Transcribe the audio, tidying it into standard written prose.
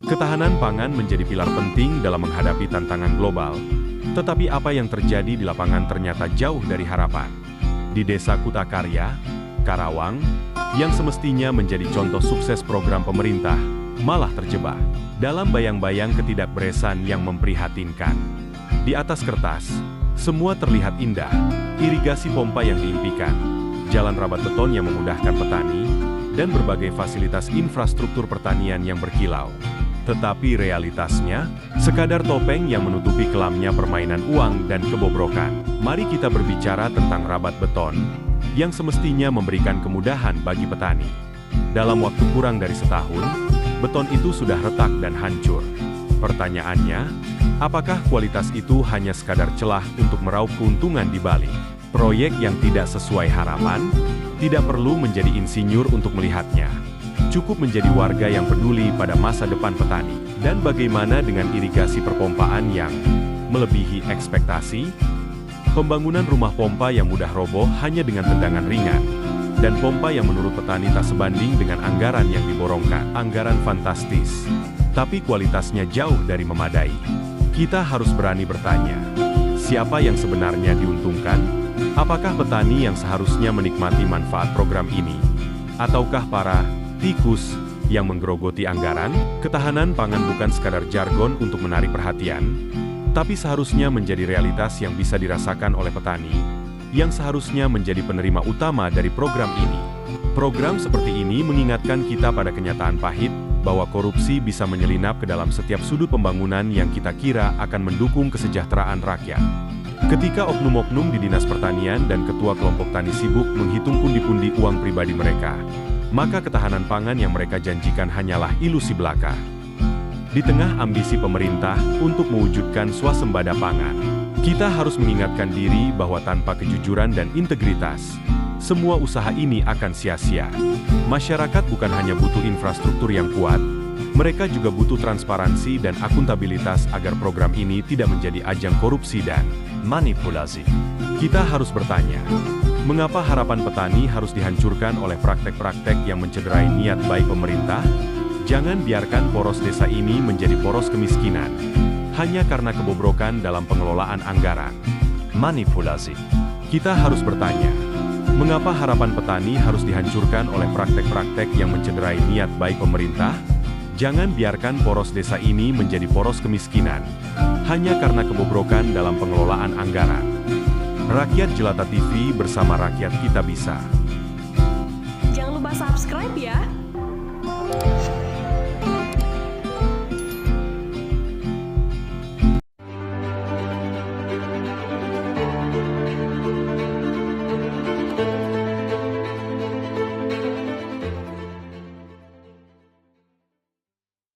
Ketahanan pangan menjadi pilar penting dalam menghadapi tantangan global, tetapi apa yang terjadi di lapangan ternyata jauh dari harapan. Di Desa Kutakarya, Karawang, yang semestinya menjadi contoh sukses program pemerintah, malah terjebak dalam bayang-bayang ketidakberesan yang memprihatinkan. Di atas kertas, semua terlihat indah, irigasi pompa yang diimpikan, jalan rabat beton yang memudahkan petani, dan berbagai fasilitas infrastruktur pertanian yang berkilau. Tetapi realitasnya, sekadar topeng yang menutupi kelamnya permainan uang dan kebobrokan. Mari kita berbicara tentang rabat beton, yang semestinya memberikan kemudahan bagi petani. Dalam waktu kurang dari setahun, beton itu sudah retak dan hancur. Pertanyaannya, apakah kualitas itu hanya sekadar celah untuk meraup keuntungan di balik proyek yang tidak sesuai harapan? Tidak perlu menjadi insinyur untuk melihatnya. Cukup menjadi warga yang peduli pada masa depan petani. Dan bagaimana dengan irigasi perpompaan yang melebihi ekspektasi? Pembangunan rumah pompa yang mudah roboh hanya dengan tendangan ringan. Dan pompa yang menurut petani tak sebanding dengan anggaran yang diborongkan. Anggaran fantastis, tapi kualitasnya jauh dari memadai. Kita harus berani bertanya, siapa yang sebenarnya diuntungkan? Apakah petani yang seharusnya menikmati manfaat program ini? Ataukah para tikus yang menggerogoti anggaran? Ketahanan pangan bukan sekadar jargon untuk menarik perhatian, tapi seharusnya menjadi realitas yang bisa dirasakan oleh petani, yang seharusnya menjadi penerima utama dari program ini. Program seperti ini mengingatkan kita pada kenyataan pahit, bahwa korupsi bisa menyelinap ke dalam setiap sudut pembangunan yang kita kira akan mendukung kesejahteraan rakyat. Ketika oknum-oknum di Dinas Pertanian dan ketua kelompok tani sibuk menghitung pundi-pundi uang pribadi mereka, maka ketahanan pangan yang mereka janjikan hanyalah ilusi belaka. Di tengah ambisi pemerintah untuk mewujudkan swasembada pangan, kita harus mengingatkan diri bahwa tanpa kejujuran dan integritas, semua usaha ini akan sia-sia. Masyarakat bukan hanya butuh infrastruktur yang kuat, mereka juga butuh transparansi dan akuntabilitas agar program ini tidak menjadi ajang korupsi dan manipulasi. Kita harus bertanya, mengapa harapan petani harus dihancurkan oleh praktek-praktek yang mencederai niat baik pemerintah? Jangan biarkan poros desa ini menjadi poros kemiskinan, hanya karena kebobrokan dalam pengelolaan anggaran. Manipulasi. Kita harus bertanya, mengapa harapan petani harus dihancurkan oleh praktek-praktek yang mencederai niat baik pemerintah? Jangan biarkan poros desa ini menjadi poros kemiskinan, hanya karena kebobrokan dalam pengelolaan anggaran. Rakyat Jelata TV bersama rakyat kita bisa. Jangan lupa subscribe ya.